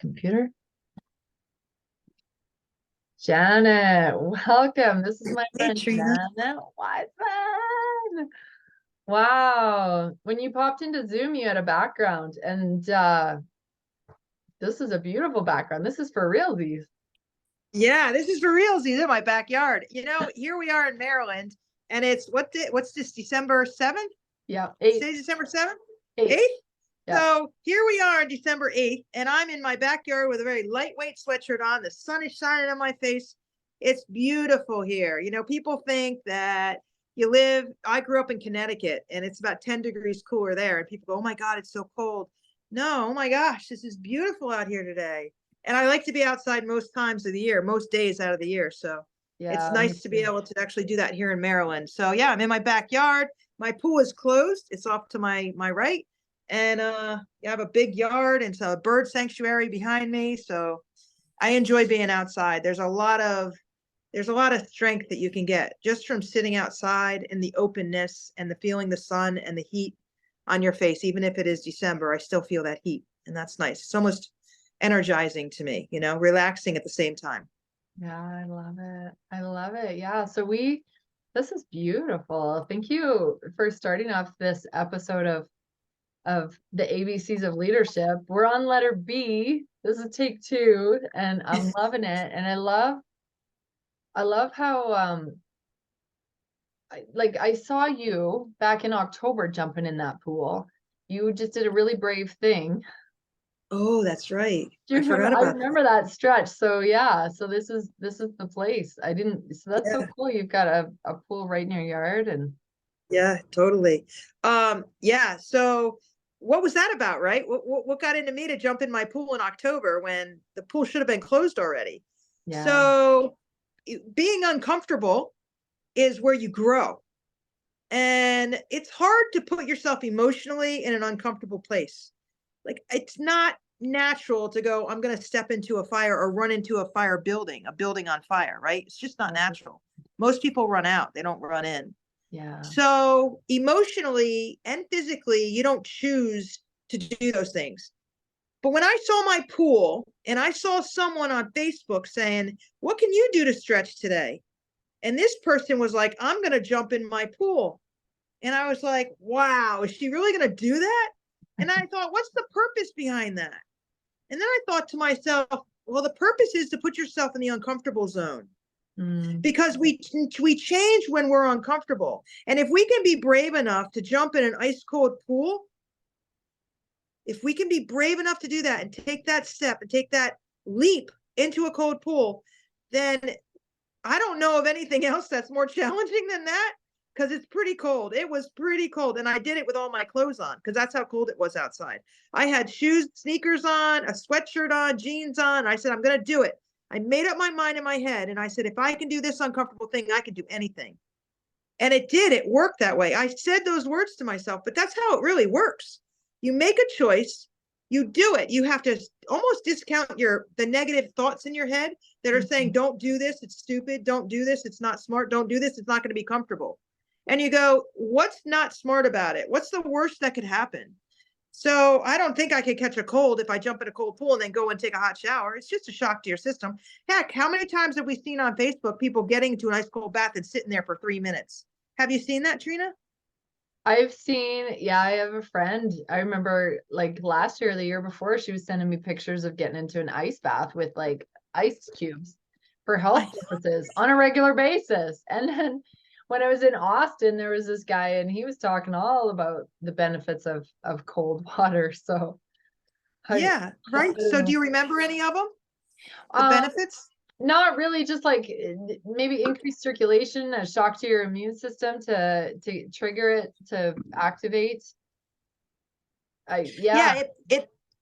Computer. Janet, welcome. This is my Hey, friend Trina. Janet Wiseman. Wow. When you popped into Zoom, you had a background, and this is a beautiful background. This is for realsies. Yeah, this is for reals. He's in my backyard. Here we are in Maryland, and it's what's this, December 7th? Yeah, eight, Say December 7th? eight. 8th? Yeah. So here we are on December 8th, and I'm in my backyard with a very lightweight sweatshirt on. The sun is shining on my face. It's beautiful here. People think that I grew up in Connecticut, and it's about 10 degrees cooler there. And people go, oh my God, it's so cold. No, oh my gosh, this is beautiful out here today. And I like to be outside most times of the year, most days out of the year. So it's Yeah, me nice to be too. able to actually do that here in Maryland. So yeah, I'm in my backyard. My pool is closed. It's off to my right. And you have a big yard and so a bird sanctuary behind me. So I enjoy being outside. There's a lot of strength that you can get just from sitting outside in the openness and the feeling the sun and the heat on your face. Even if it is December, I still feel that heat, and that's nice. It's almost energizing to me, relaxing at the same time. Yeah, I love it. I love it. Yeah. This is beautiful. Thank you for starting off this episode of the ABCs of leadership. We're on letter B. This is take two, and I'm loving it. And I love how I saw you back in October jumping in that pool. You just did a really brave thing. Oh, that's right. Do you I remember? forgot I about that. remember that stretch. So yeah, so this is the place. I didn't, so that's so Yeah. cool. You've got a pool right in your yard and Yeah, totally. Yeah. So what was that about, right? What got into me to jump in my pool in October when the pool should have been closed already? yeah. So being uncomfortable is where you grow. And it's hard to put yourself emotionally in an uncomfortable place. Like it's not natural to go, I'm going to step into a fire or run into a building on fire, right? It's just not natural. Most people run out, they don't run in. Yeah. So emotionally and physically, you don't choose to do those things. But when I saw my pool and I saw someone on Facebook saying, what can you do to stretch today? And this person was like, I'm going to jump in my pool. And I was like, wow, is she really going to do that? And I thought, what's the purpose behind that? And then I thought to myself, well, the purpose is to put yourself in the uncomfortable zone Mm, because we change when we're uncomfortable. And if we can be brave enough to jump in an ice cold pool, if we can be brave enough to do that and take that step and take that leap into a cold pool, then I don't know of anything else that's more challenging than that because it's pretty cold. It was pretty cold. And I did it with all my clothes on because that's how cold it was outside. I had shoes, sneakers on, a sweatshirt on, jeans on. I said, I'm going to do it. I made up my mind in my head. And I said, if I can do this uncomfortable thing, I can do anything. And it did. It worked that way. I said those words to myself, but that's how it really works. You make a choice, you do it. You have to almost discount the negative thoughts in your head that are saying, mhm. don't do this, it's stupid, don't do this, it's not smart, don't do this, it's not going to be comfortable. And you go, what's not smart about it? What's the worst that could happen? So I don't think I could catch a cold if I jump in a cold pool and then go and take a hot shower. It's just a shock to your system. Heck, how many times have we seen on Facebook people getting into an ice cold bath and sitting there for 3 minutes? Have you seen that, Trina? I've seen, yeah, I have a friend. I remember like last year or the year before, she was sending me pictures of getting into an ice bath with like ice cubes for I health purposes on a regular basis. And then when I was in Austin, there was this guy and he was talking all about the benefits of cold water. So Yeah, I right. don't So do know. you remember any of them? The Um, benefits? Not really, just like maybe increased circulation, a shock to your immune system to trigger it to activate. Yeah. Yeah,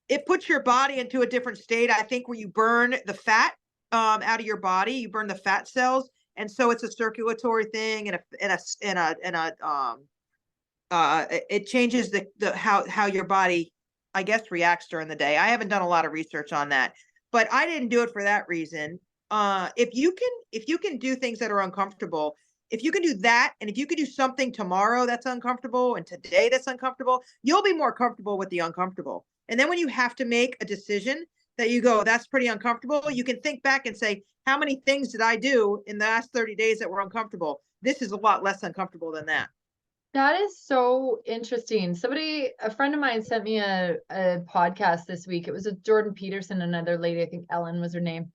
it puts your body into a different state, I think, where you burn the fat out of your body, you burn the fat cells, and so it's a circulatory thing it changes the how your body, I guess, reacts during the day. I haven't done a lot of research on that, but I didn't do it for that reason. If you can do things that are uncomfortable, if you can do that, and if you can do something tomorrow that's uncomfortable and today that's uncomfortable, you'll be more comfortable with the uncomfortable. And then when you have to make a decision, that you go, that's pretty uncomfortable, you can think back and say, how many things did I do in the last 30 days that were uncomfortable? This is a lot less uncomfortable than that. That is so interesting. A friend of mine sent me a podcast this week. It was with Jordan Peterson, another lady, I think Ellen was her name.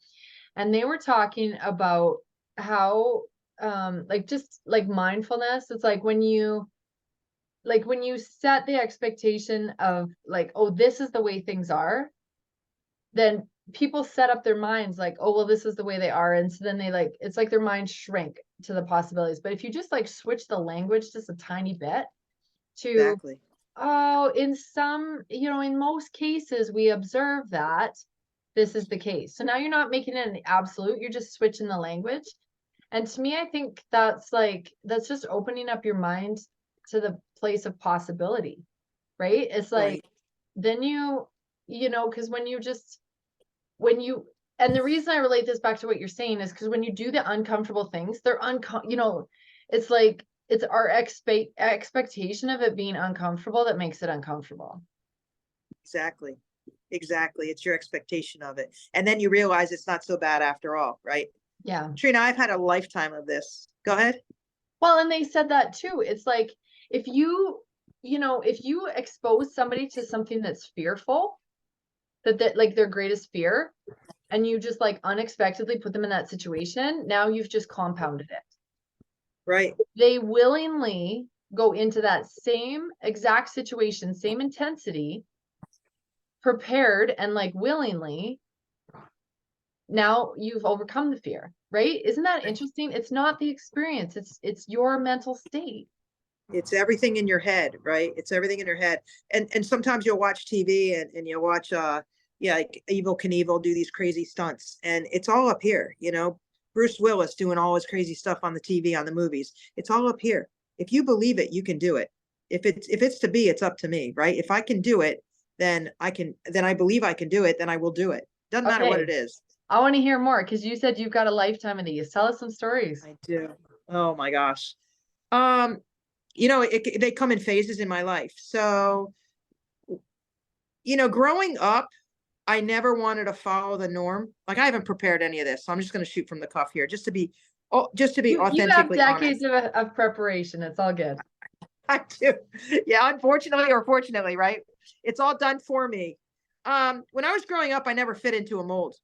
And they were talking about how like just like mindfulness, it's like when you set the expectation of like, oh, this is the way things are, then people set up their minds like, oh, well, this is the way they are. And so then they like, it's like their minds shrink to the possibilities. But if you just like switch the language just a tiny bit to, Exactly. oh, in some, in most cases, we observe that this is the case. So now you're not making it an absolute, you're just switching the language. And to me, I think that's just opening up your mind to the place of possibility, right? It's like, Right. then because and the reason I relate this back to what you're saying is because when you do the uncomfortable things, it's like it's our expectation of it being uncomfortable that makes it uncomfortable. Exactly. Exactly. It's your expectation of it. And then you realize it's not so bad after all, right? Yeah. Trina, I've had a lifetime of this. Go ahead. Well, and they said that too. It's like if if you expose somebody to something that's fearful, that like their greatest fear, and you just like unexpectedly put them in that situation, now you've just compounded it. Right. They willingly go into that same exact situation, same intensity, prepared and like willingly, now you've overcome the fear, right? Isn't that interesting? It's not the experience, it's your mental state. It's everything in your head, right? It's everything in your head. And sometimes you'll watch TV and you'll watch yeah, like Evil Knievel do these crazy stunts. And it's all up here, you know. Bruce Willis doing all his crazy stuff on the TV, on the movies. It's all up here. If you believe it, you can do it. If it's to be, it's up to me, right? If I can do it, then I believe I can do it, then I will do it. Doesn't matter what Okay, it is. I want to hear more because you said you've got a lifetime of these. Tell us some stories. I do. Oh my gosh. They come in phases in my life. So, growing up, I never wanted to follow the norm. Like I haven't prepared any of this, so I'm just going to shoot from the cuff here, just to be You have authentically decades honest. of preparation. It's all good. I do. Yeah, unfortunately or fortunately, right? It's all done for me. When I was growing up, I never fit into a mold.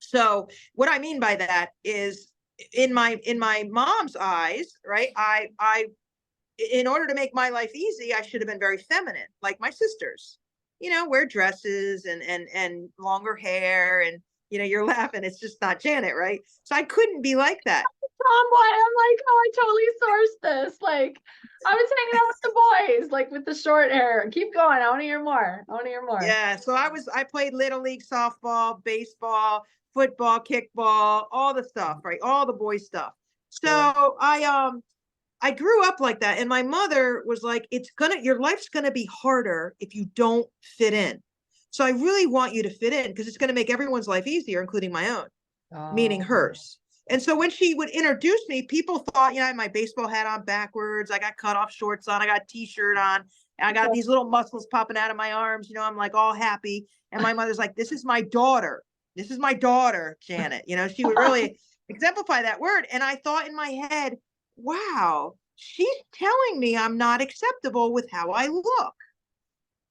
So what I mean by that is in my mom's eyes, right? I in order to make my life easy, I should have been very feminine, like my sisters. Wear dresses and longer hair, and you're laughing. It's just not Janet, right? So I couldn't be like that. Tomboy, I'm like, oh, I totally sourced this. Like, I was hanging out with the boys, like with the short hair. Keep going. I want to hear more. I want to hear more. Yeah, so I played little league softball, baseball, football, kickball, all the stuff, right? All the boy stuff. Cool. So I grew up like that, and my mother was like, your life's gonna be harder if you don't fit in. So I really want you to fit in because it's gonna make everyone's life easier, including my own, meaning Oh, hers. And so when she would introduce me, people thought, I had my baseball hat on backwards, I got cut off shorts on, I got a t-shirt on, I got these little muscles popping out of my arms, I'm like all happy. And my mother's like, this is my daughter. This is my daughter, Janet. She would really exemplify that word. And I thought in my head, wow, she's telling me I'm not acceptable with how I look.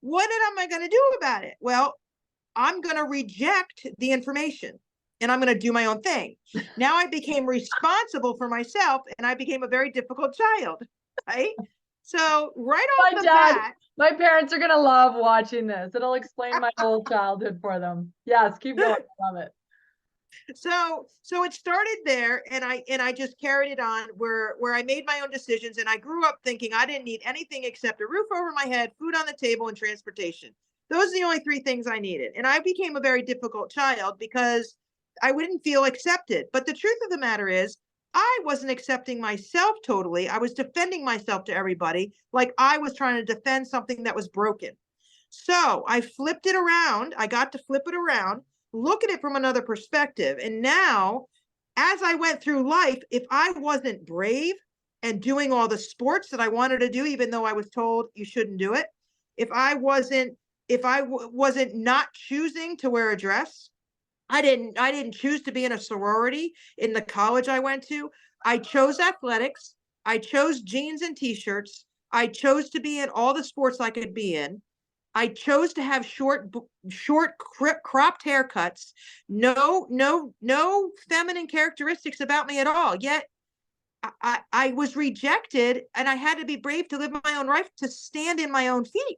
What am I going to do about it? Well, I'm going to reject the information and I'm going to do my own thing. Now I became responsible for myself and I became a very difficult child, right? So right my off the dad, bat, my parents are gonna love watching this. It'll explain my whole childhood for them. Yes, keep going. Love it. so it started there and I just carried it on where I made my own decisions and I grew up thinking I didn't need anything except a roof over my head, food on the table, and transportation. Those are the only three things I needed. And I became a very difficult child because I wouldn't feel accepted. But the truth of the matter is, I wasn't accepting myself totally. I was defending myself to everybody like I was trying to defend something that was broken. So I flipped it around. I got to flip it around, look at it from another perspective. And now, as I went through life, if I wasn't brave and doing all the sports that I wanted to do, even though I was told you shouldn't do it, if I wasn't if I wasn't not choosing to wear a dress, I didn't choose to be in a sorority in the college I went to. I chose athletics. I chose jeans and t-shirts. I chose to be in all the sports I could be in. I chose to have short cropped haircuts. No feminine characteristics about me at all. Yet I was rejected, and I had to be brave to live my own life, to stand in my own feet,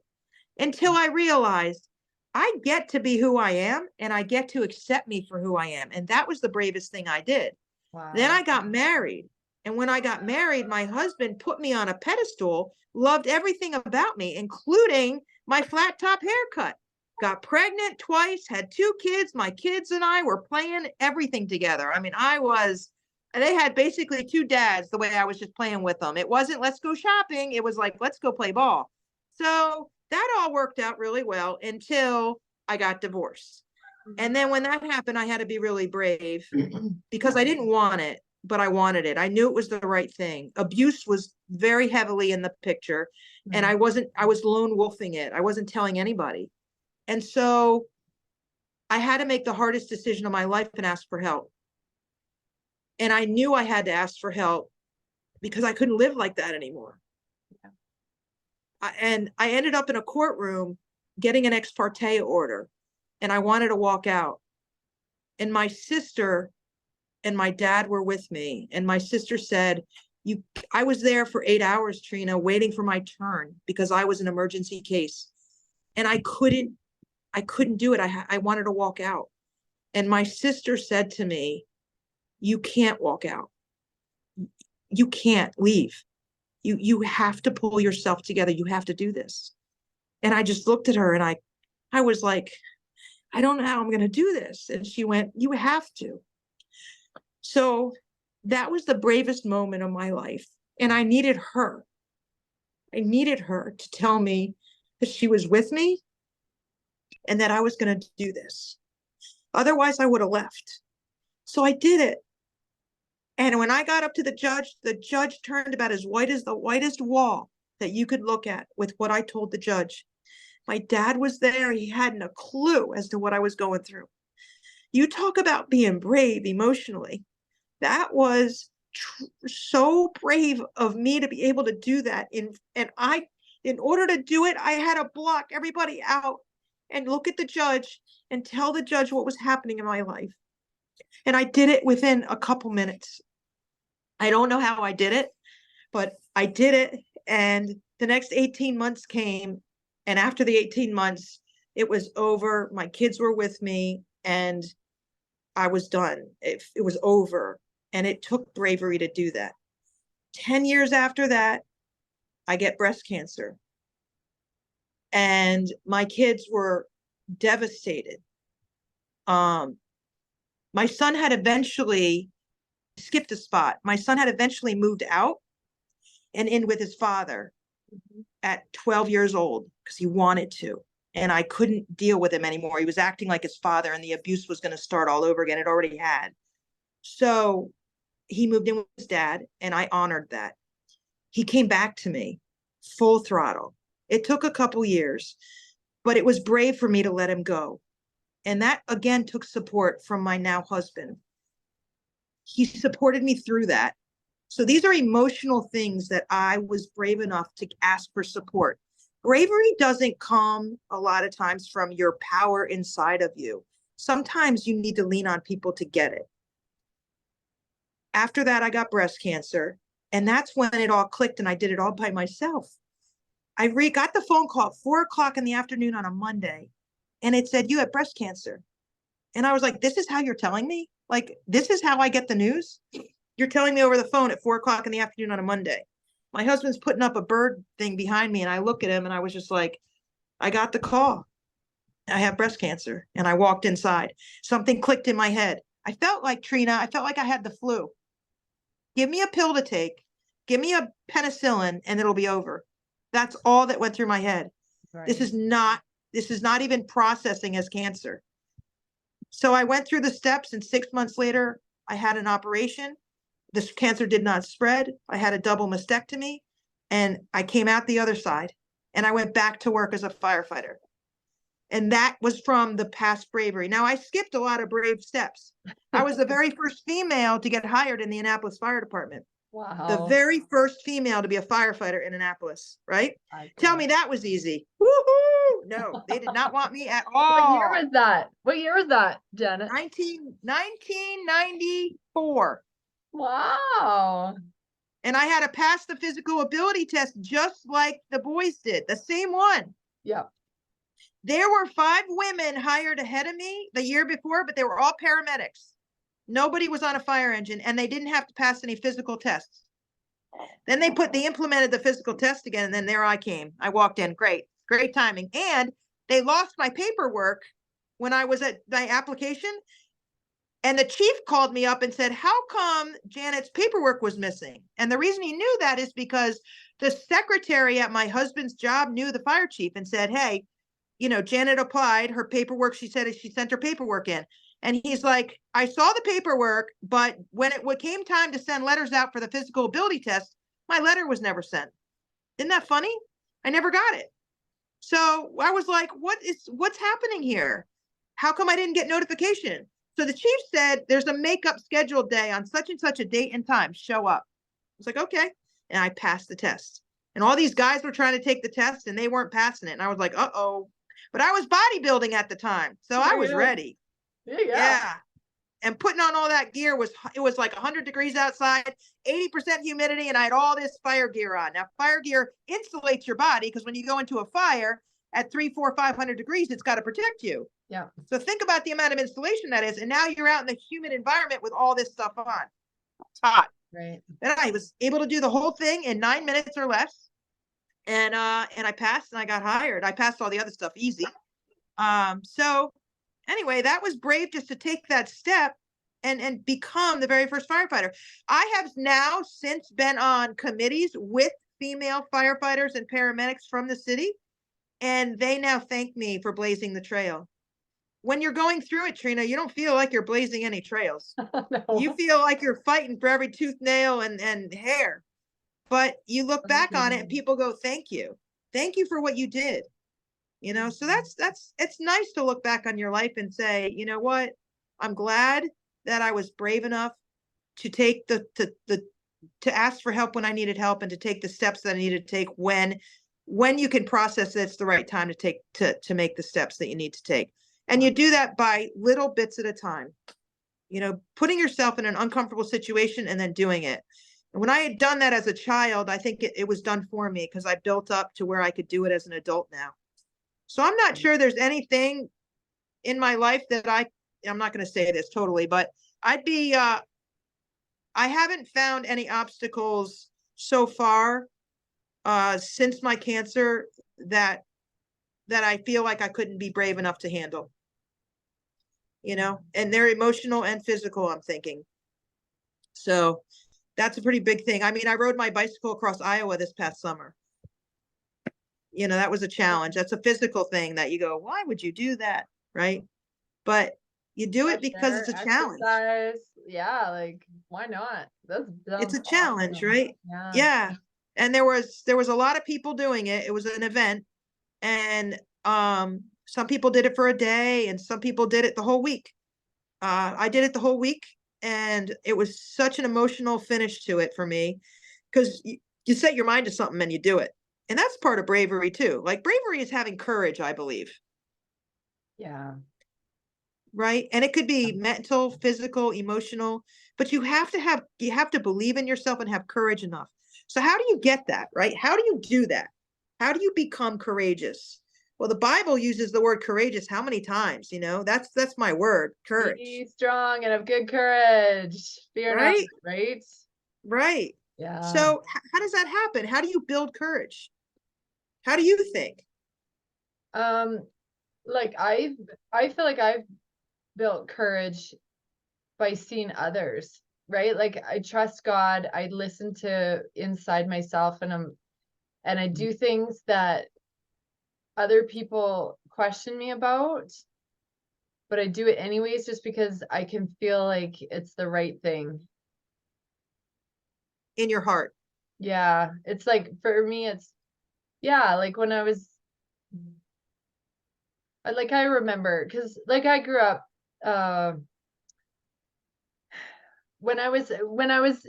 until I realized I get to be who I am, and I get to accept me for who I am. And that was the bravest thing I did. Then Wow. I got married. And when I got married, my husband put me on a pedestal, loved everything about me, including my flat top haircut. Got pregnant twice, had 2 kids. My kids and I were playing everything together. I mean, they had basically 2 dads the way I was just playing with them. It wasn't let's go shopping. It was like, let's go play ball. So that all worked out really well until I got divorced. And then when that happened, I had to be really brave because I didn't want it, but I wanted it. I knew it was the right thing. Abuse was very heavily in the picture, and I was lone wolfing it. I wasn't telling anybody. And so I had to make the hardest decision of my life and ask for help. And I knew I had to ask for help because I couldn't live like that anymore. And I ended up in a courtroom getting an ex parte order, and I wanted to walk out. And my sister and my dad were with me. And my sister said, I was there for 8 hours, Trina, waiting for my turn because I was an emergency case. And I couldn't do it. I wanted to walk out. And my sister said to me, you can't walk out. You can't leave. You have to pull yourself together. You have to do this. And I just looked at her, and I was like, I don't know how I'm going to do this. And she went, you have to. So that was the bravest moment of my life. And I needed her. I needed her to tell me that she was with me and that I was going to do this. Otherwise, I would have left. So I did it. And when I got up to the judge turned about as white as the whitest wall that you could look at with what I told the judge. My dad was there. He hadn't a clue as to what I was going through. You talk about being brave emotionally. That was so brave of me to be able to do that. In order to do it, I had to block everybody out and look at the judge and tell the judge what was happening in my life. And I did it within a couple minutes. I don't know how I did it, but I did it. And the next 18 months came. And after the 18 months, it was over. My kids were with me, and I was done. It was over. And it took bravery to do that. 10 years after that, I get breast cancer. And my kids were devastated. My son had eventually skipped a spot. My son had eventually moved out and in with his father at 12 years old because he wanted to. And I couldn't deal with him anymore. He was acting like his father, and the abuse was going to start all over again. It already had. So he moved in with his dad, and I honored that. He came back to me full throttle. It took a couple years, but it was brave for me to let him go. And that, again, took support from my now husband. He supported me through that. So these are emotional things that I was brave enough to ask for support. Bravery doesn't come a lot of times from your power inside of you. Sometimes you need to lean on people to get it. After that, I got breast cancer, and that's when it all clicked, and I did it all by myself. I got the phone call at 4:00 in the afternoon on a Monday, and it said, you have breast cancer. And I was like, this is how you're telling me? Like, this is how I get the news? You're telling me over the phone at 4:00 in the afternoon on a Monday. My husband's putting up a bird thing behind me, and I look at him, and I was just like, I got the call. I have breast cancer. And I walked inside. Something clicked in my head. I felt like, Trina, I felt like I had the flu. Give me a pill to take. Give me a penicillin, and it'll be over. That's all that went through my head. Right. This is not even processing as cancer. So I went through the steps, and 6 months later, I had an operation. This cancer did not spread. I had a double mastectomy, and I came out the other side, and I went back to work as a firefighter. And that was from the past Bravery. Now, I skipped a lot of brave steps. I was the very first female to get hired in the Annapolis Fire Department. The Wow. very first female to be a firefighter in Annapolis, right? I Tell go. me that was easy. Woohoo! No, they did not want me at What year all. was that? What year was that, Janet? 1994. Wow. And I had to pass the physical ability test just like the boys did, the same one. Yep. There were 5 women hired ahead of me the year before, but they were all paramedics. Nobody was on a fire engine, and they didn't have to pass any physical tests. Then they implemented the physical test again, and then there I came. I walked in. Great timing. And they lost my paperwork when I was at my application. And the chief called me up and said, how come Janet's paperwork was missing? And the reason he knew that is because the secretary at my husband's job knew the fire chief and said, hey, Janet applied her paperwork. She said she sent her paperwork in. And he's like, I saw the paperwork, but when it came time to send letters out for the physical ability test, my letter was never sent. Isn't that funny? I never got it. So I was like, what's happening here? How come I didn't get notification? So the chief said, there's a makeup scheduled day on such and such a date and time. Show up. I was like, okay. And I passed the test. And all these guys were trying to take the test and they weren't passing it. And I was like, uh-oh. But I was bodybuilding at the time. So I was ready. Yeah. And putting on all that gear it was like 100 degrees outside, 80% humidity, and I had all this fire gear on. Now, fire gear insulates your body because when you go into a fire at 300, 400, 500 degrees, it's got to protect you. Yeah. So think about the amount of insulation that is. And now you're out in the humid environment with all this stuff on. It's hot. Right. And I was able to do the whole thing in 9 minutes or less. And I passed and I got hired. I passed all the other stuff easy. So anyway, that was brave just to take that step and become the very first firefighter. I have now since been on committees with female firefighters and paramedics from the city, and they now thank me for blazing the trail. When you're going through it, Trina, you don't feel like you're blazing any trails. No. You feel like you're fighting for every tooth, nail, and hair. But you look back on it and people go, thank you. Thank you for what you did. So it's nice to look back on your life and say, you know what? I'm glad that I was brave enough to take to ask for help when I needed help and to take the steps that I needed to take when you can process that it's the right time to take to make the steps that you need to take. And you do that by little bits at a time, putting yourself in an uncomfortable situation and then doing it. And when I had done that as a child, I think it was done for me because I built up to where I could do it as an adult now. So I'm not sure there's anything in my life that I'm not going to say this totally, but I haven't found any obstacles so far since my cancer that I feel like I couldn't be brave enough to handle. And they're emotional and physical, I'm thinking. So that's a pretty big thing. I mean, I rode my bicycle across Iowa this past summer. That was a challenge. That's a physical thing that you go, why would you do that? Right. But you do it because it's a challenge. Yeah. Like, why not? It's a challenge, awesome. right? Yeah. Yeah. And there was a lot of people doing it. It was an event. And some people did it for a day and some people did it the whole week. I did it the whole week. And it was such an emotional finish to it for me because you set your mind to something and you do it. And that's part of bravery too. Like bravery is having courage, I believe. Yeah. Right. And it could be mental, physical, emotional, but you have to believe in yourself and have courage enough. So how do you get that? Right? How do you do that? How do you become courageous? Well, the Bible uses the word courageous how many times? That's my word, courage. Be strong and have good courage. Fear not, right? Right. Yeah. So how does that happen? How do you build courage? How do you think? Like I feel like I've built courage by seeing others, right? Like I trust God, I listen to inside myself and I do things that other people question me about, but I do it anyways just because I can feel like it's the right thing. In your heart. Yeah. It's like for me, it's like when I was like I remember, because like I grew up, uh, when I was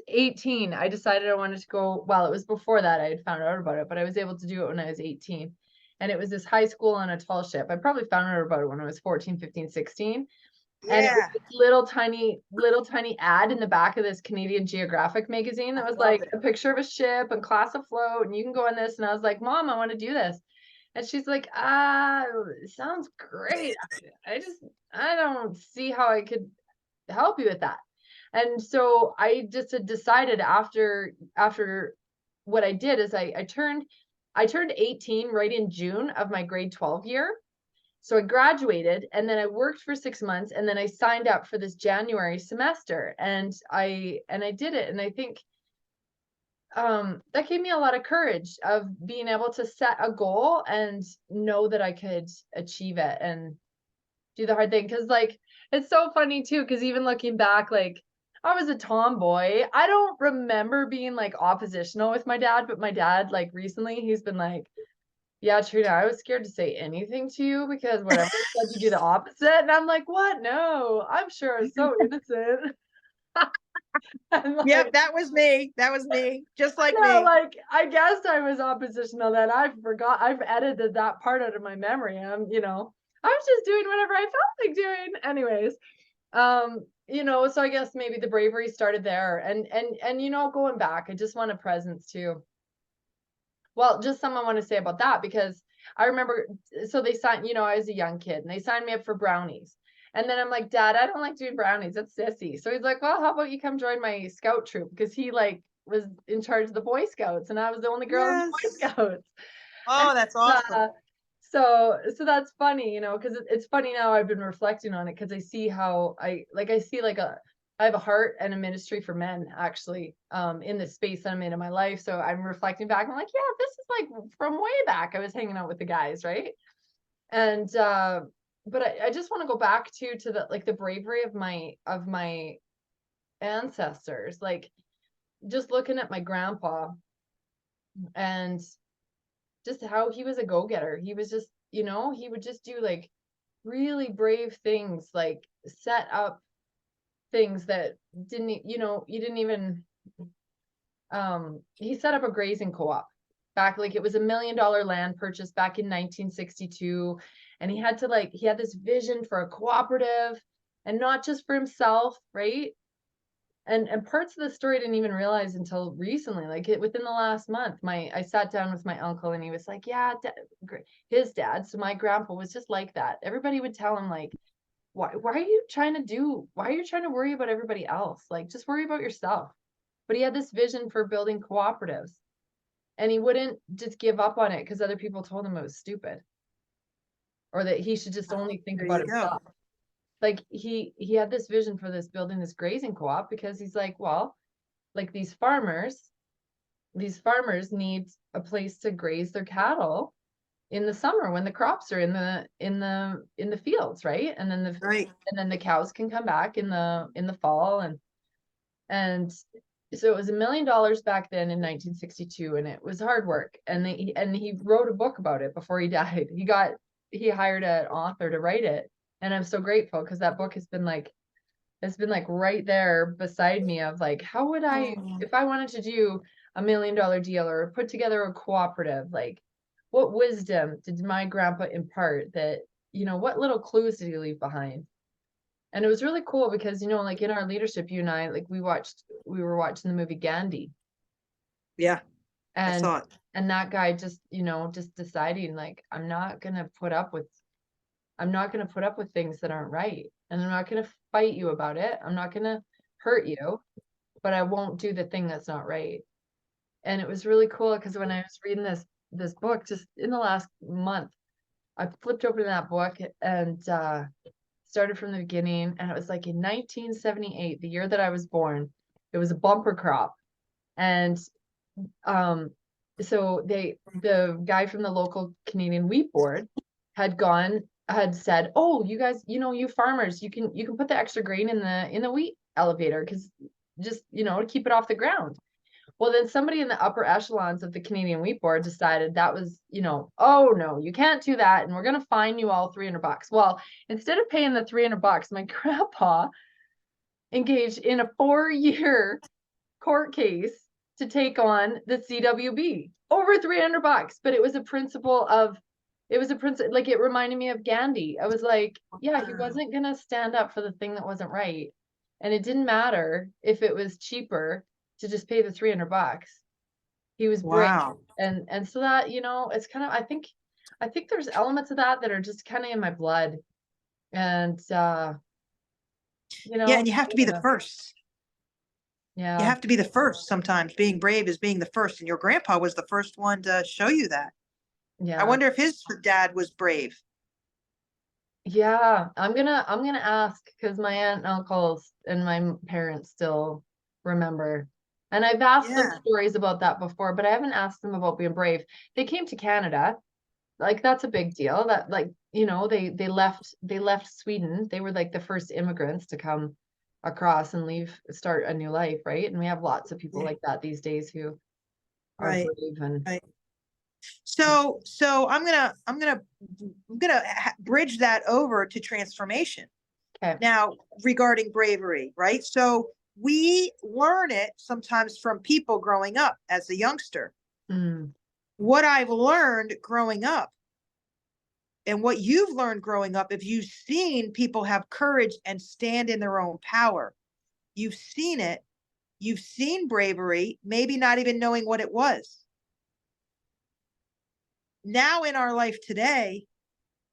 18, I decided I wanted to go. Well, it was before that I had found out about it, but I was able to do it when I was 18. And it was this high school on a tall ship. I probably found out about it when I was 14, 15, 16. And it was Yeah, this little tiny ad in the back of this Canadian Geographic magazine that was love like it. a picture of a ship and class afloat, and you can go on this. And I was like, Mom, I want to do this. And she's like, it sounds great. I don't see how I could help you with that. And so I just had decided after what I did is I turned 18 right in June of my grade 12 year. So I graduated and then I worked for 6 months and then I signed up for this January semester and I did it. And I think that gave me a lot of courage of being able to set a goal and know that I could achieve it and do the hard thing. Cause like it's so funny too, because even looking back, like I was a tomboy. I don't remember being like oppositional with my dad, but my dad, like recently, he's been like, yeah, Trina, I was scared to say anything to you because whatever I said, you do the opposite. And I'm like, what? No, I'm sure I was so innocent. I'm Yep, like, that was me. That was me. Just like no, me. like I guess I was oppositional then. I've edited that part out of my memory. I was just doing whatever I felt like doing. Anyways, so I guess maybe the bravery started there. And going back, I just want a presence too. Well, just something I want to say about that because I remember, so they signed, I was a young kid and they signed me up for brownies. And then I'm like, Dad, I don't like doing brownies. That's sissy. So he's like, well, how about you come join my scout troop? Because he like was in charge of the Boy Scouts and I was the only girl in the Boy Yes. Scouts. And Oh, that's awesome. uh, so that's funny, because it's funny now I've been reflecting on it because I see how I see like I have a heart and a ministry for men actually in the space that I'm in my life. So I'm reflecting back. I'm like, yeah, this is like from way back. I was hanging out with the guys, right? And but I just want to go back to the bravery of my ancestors. Like just looking at my grandpa and just how he was a go-getter. He was just, he would just do like really brave things, like set up things that you didn't even he set up a grazing co-op back, like it was $1 million land purchase back in 1962. And he had this vision for a cooperative and not just for himself, right? And parts of the story I didn't even realize until recently, like within the last month. I sat down with my uncle and he was like, yeah, his dad, so my grandpa was just like that. Everybody would tell him like, why are you trying to worry about everybody else? Like just worry about yourself. But he had this vision for building cooperatives and he wouldn't just give up on it because other people told him it was stupid or that he should just only think There about you go. himself. Like he had this vision for building this grazing co-op because he's like, well, like these farmers need a place to graze their cattle in the summer when the crops are in the fields, right? Right. And then the cows can come back in the fall. And so it was $1 million back then in 1962 and it was hard work. And he wrote a book about it before he died. He hired an author to write it. And I'm so grateful because that book has been like it's been like right there beside me of like, how would I, Oh, if I wanted to do $1 million deal or put together a cooperative, like what wisdom did my grandpa impart that, what little clues did he leave behind? And it was really cool because, like in our leadership, you and I, like we were watching the movie Gandhi yeah, I and, saw it. and that guy just, just deciding like, I'm not going to put up with things that aren't right. And I'm not going to fight you about it. I'm not going to hurt you, but I won't do the thing that's not right. And it was really cool because when I was reading this book just in the last month, I flipped open that book and started from the beginning. And it was like in 1978, the year that I was born, it was a bumper crop. And um, so the guy from the local Canadian Wheat Board had said, "Oh, you guys, you farmers, you can put the extra grain in the wheat elevator because just to keep it off the ground." Well, then somebody in the upper echelons of the Canadian Wheat Board decided that was, oh no, you can't do that, and we're going to fine you all $300. Well, instead of paying the $300, my grandpa engaged in a 4-year court case to take on the CWB over $300. But it was a principle, like, it reminded me of Gandhi. I was like, yeah, he wasn't going to stand up for the thing that wasn't right. And it didn't matter if it was cheaper to just pay the $300. He was brave. Wow. And so that, it's kind of, I think there's elements of that are just kind of in my blood. And, Yeah, and you have to be the first. Yeah. You have to be the first sometimes. Being brave is being the first. And your grandpa was the first one to show you that. Yeah. I wonder if his dad was brave. Yeah, I'm gonna ask, because my aunt and uncles and my parents still remember. And I've asked them stories about that before, but I haven't asked them about being brave. They came to Canada. Like, that's a big deal. That, like, they left Sweden. They were like the first immigrants to come across and start a new life, right? And we have lots of people like that these days who are brave and So I'm gonna bridge that over to transformation. Okay. Now, regarding bravery, right? So we learn it sometimes from people growing up as a youngster. What I've learned growing up and what you've learned growing up, if you've seen people have courage and stand in their own power, you've seen it, you've seen bravery, maybe not even knowing what it was. Now in our life today,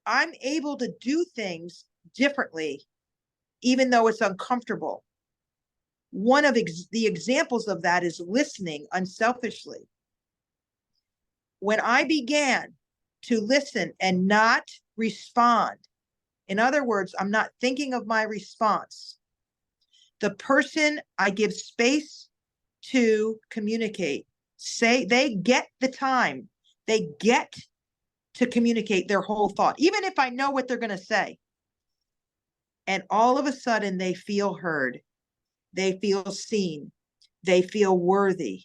I'm able to do things differently, even though it's uncomfortable. One of the examples of that is listening unselfishly. When I began to listen and not respond, in other words, I'm not thinking of my response, the person I give space to communicate, they get the time, they get to communicate their whole thought, even if I know what they're going to say. And all of a sudden they feel heard, they feel seen, they feel worthy.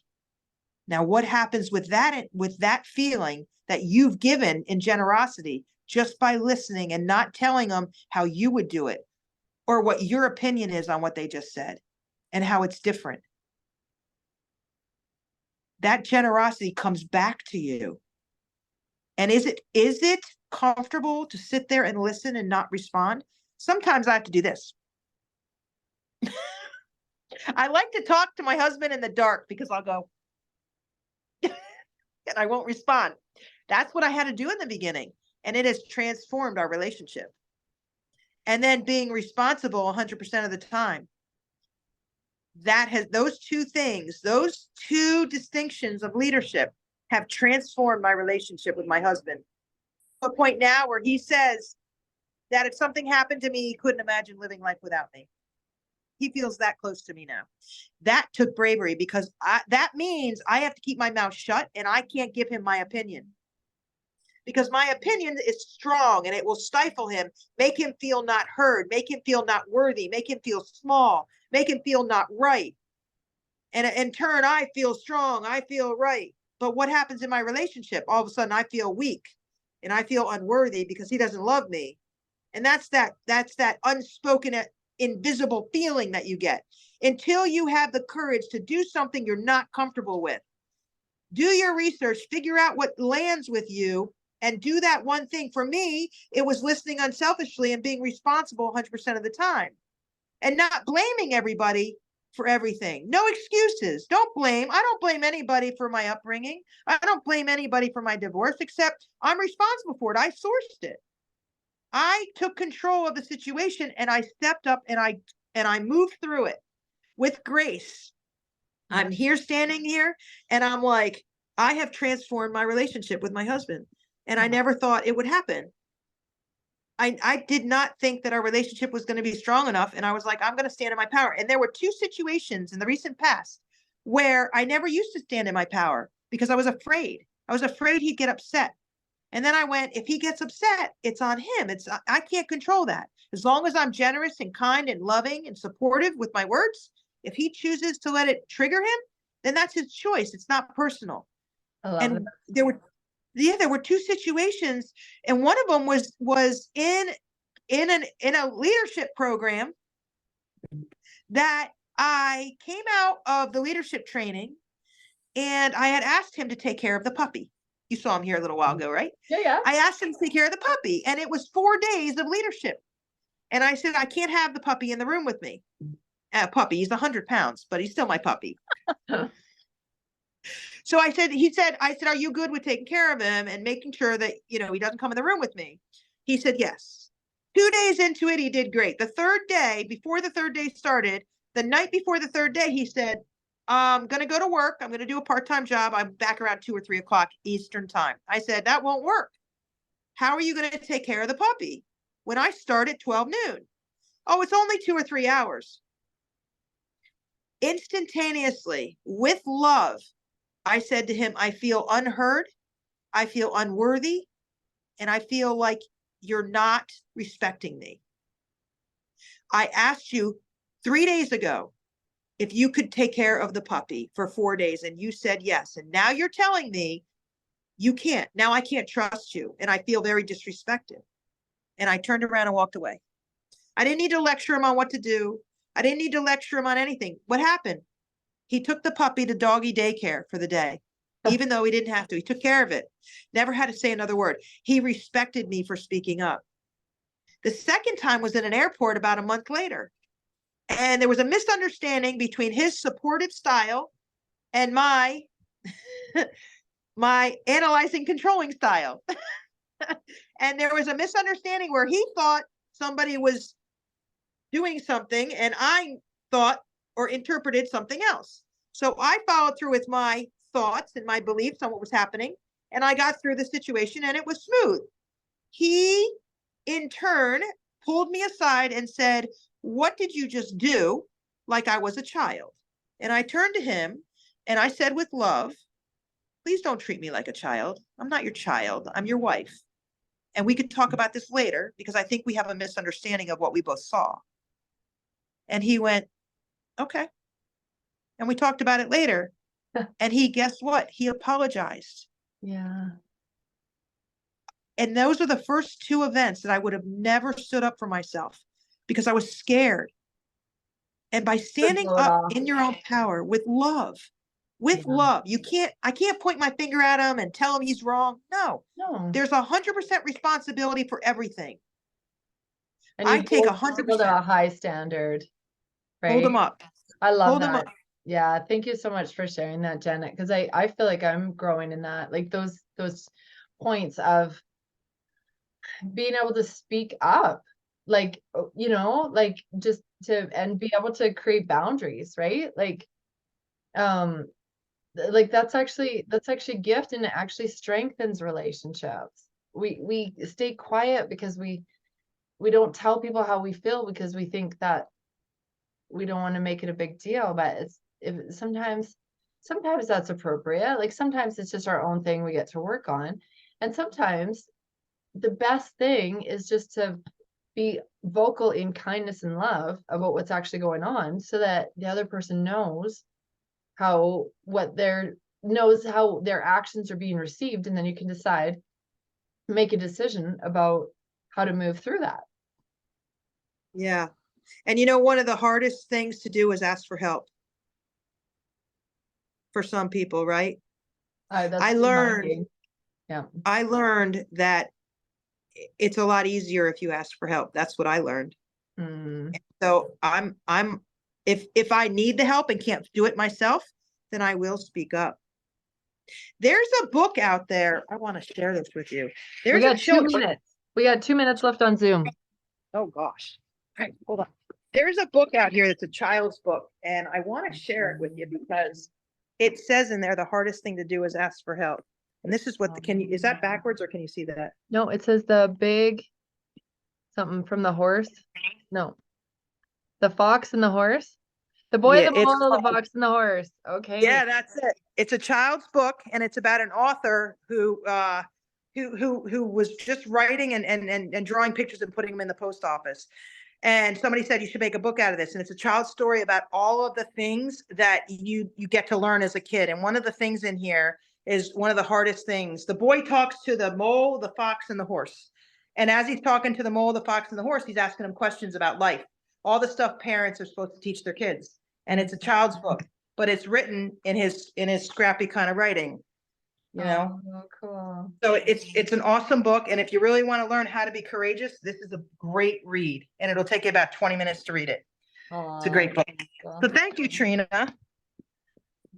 Now, what happens with that feeling that you've given in generosity just by listening and not telling them how you would do it or what your opinion is on what they just said and how it's different? That generosity comes back to you. And is it comfortable to sit there and listen and not respond? Sometimes I have to do this. I like to talk to my husband in the dark because I'll go, and I won't respond. That's what I had to do in the beginning. And it has transformed our relationship. And then being responsible 100% of the time. Those two things, those two distinctions of leadership have transformed my relationship with my husband. To a point now where he says that if something happened to me, he couldn't imagine living life without me. He feels that close to me now. That took bravery because that means I have to keep my mouth shut and I can't give him my opinion. Because my opinion is strong and it will stifle him, make him feel not heard, make him feel not worthy, make him feel small, make him feel not right. And in turn, I feel strong, I feel right. But what happens in my relationship? All of a sudden, I feel weak and I feel unworthy because he doesn't love me. And that's that unspoken, invisible feeling that you get until you have the courage to do something you're not comfortable with. Do your research, figure out what lands with you, and do that one thing. For me, it was listening unselfishly and being responsible 100% of the time and not blaming everybody for everything. No excuses. Don't blame. I don't blame anybody for my upbringing. I don't blame anybody for my divorce, except I'm responsible for it. I sourced it. I took control of the situation and I stepped up and I moved through it with grace. I'm here standing here and I'm like, I have transformed my relationship with my husband. And I never thought it would happen. I did not think that our relationship was going to be strong enough. And I was like, I'm going to stand in my power. And there were two situations in the recent past where I never used to stand in my power because I was afraid. I was afraid he'd get upset. And then I went, if he gets upset, it's on him. I can't control that. As long as I'm generous and kind and loving and supportive with my words, if he chooses to let it trigger him, then that's his choice. It's not personal. I love And that. there were two situations, and one of them was in a leadership program that I came out of the leadership training, and I had asked him to take care of the puppy. You saw him here a little while ago, right? Yeah, yeah. I asked him to take care of the puppy, and it was 4 days of leadership. And I said, I can't have the puppy in the room with me. Puppy, he's 100 pounds, but he's still my puppy. So I said, are you good with taking care of him and making sure that, he doesn't come in the room with me? He said, yes. 2 days into it, he did great. The third day, before the third day started, the night before the third day, he said, I'm going to go to work. I'm going to do a part-time job. I'm back around 2 or 3 o'clock Eastern time. I said, that won't work. How are you going to take care of the puppy when I start at 12 noon? Oh, it's only 2 or 3 hours. Instantaneously, with love, I said to him, I feel unheard, I feel unworthy, and I feel like you're not respecting me. I asked you 3 days ago if you could take care of the puppy for 4 days, and you said yes. And now you're telling me you can't. Now I can't trust you, and I feel very disrespected. And I turned around and walked away. I didn't need to lecture him on what to do. I didn't need to lecture him on anything. What happened? He took the puppy to doggy daycare for the day, even though he didn't have to. He took care of it. Never had to say another word. He respected me for speaking up. The second time was in an airport about a month later. And there was a misunderstanding between his supportive style and my analyzing, controlling style. And there was a misunderstanding where he thought somebody was doing something, and I thought or interpreted something else. So I followed through with my thoughts and my beliefs on what was happening, and I got through the situation, and it was smooth. He, in turn, pulled me aside and said, what did you just do? Like I was a child. And I turned to him and I said with love, please don't treat me like a child. I'm not your child. I'm your wife. And we could talk about this later because I think we have a misunderstanding of what we both saw. And he went, okay. And we talked about it later. And guess what? He apologized. Yeah. And those are the first 2 events that I would have never stood up for myself because I was scared. And by standing up in your own power with love, I can't point my finger at him and tell him he's wrong. No, there's 100% responsibility for everything. And I you take hold people to 100%. a high standard, right? Hold them up. I love Hold them that. up. Yeah, thank you so much for sharing that, Janet, because I feel like I'm growing in that, like those points of being able to speak up, like, like just to, and be able to create boundaries, right? Like that's actually a gift, and it actually strengthens relationships. We stay quiet because we don't tell people how we feel because we think that we don't want to make it a big deal, but sometimes that's appropriate. Like sometimes it's just our own thing we get to work on. And sometimes the best thing is just to be vocal in kindness and love about what's actually going on so that the other person knows how their actions are being received, and then you can make a decision about how to move through that. Yeah. And one of the hardest things to do is ask for help for some people, right? I learned that it's a lot easier if you ask for help. That's what I learned. So if I need the help and can't do it myself, then I will speak up. There's a book out there. I want to share this with you. We got 2 minutes. We got 2 minutes left on Zoom. Oh gosh. All right, hold on. There's a book out here that's a child's book, and I want to share it with you because it says in there the hardest thing to do is ask for help. And this is what is that backwards or can you see that? No, it says the big something from the horse. No. The fox and the horse. The boy, the bull, the fox and the horse. Okay. Yeah, that's it. It's a child's book, and it's about an author who was just writing and drawing pictures and putting them in the post office. And somebody said you should make a book out of this. And it's a child's story about all of the things that you get to learn as a kid. And one of the things in here is one of the hardest things. The boy talks to the mole, the fox, and the horse. And as he's talking to the mole, the fox, and the horse, he's asking them questions about life, all the stuff parents are supposed to teach their kids. And it's a child's book, but it's written in his scrappy kind of writing, you know. Oh, cool. So it's an awesome book. And if you really want to learn how to be courageous, this is a great read. And it'll take you about 20 minutes to read it. It's a great book. Cool. So thank you, Trina.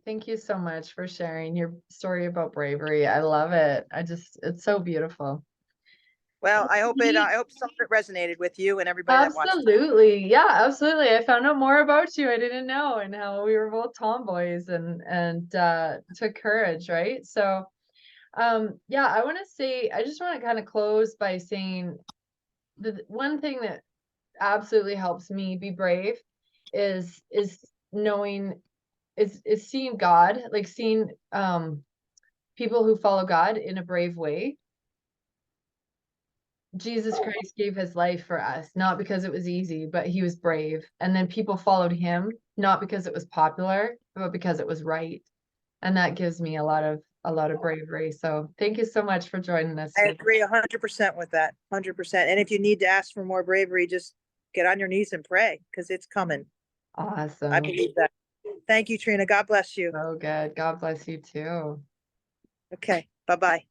Thank you so much for sharing your story about bravery. I love it. It's so beautiful. Well, I hope some of it resonated with you and everybody that watched. Absolutely. Yeah, absolutely. I found out more about you I didn't know, and how we were both tomboys and took courage, right? So yeah, I just want to kind of close by saying the one thing that absolutely helps me be brave is knowing is seeing God, like seeing people who follow God in a brave way. Jesus Christ gave his life for us, not because it was easy, but he was brave. And then people followed him, not because it was popular, but because it was right. And that gives me a lot of bravery. So thank you so much for joining us I today. agree 100% with that. 100%. And if you need to ask for more bravery, just get on your knees and pray, because it's coming. I Awesome. believe that. Thank you, Trina. God bless you. So good. God bless you too. Okay. Bye-bye.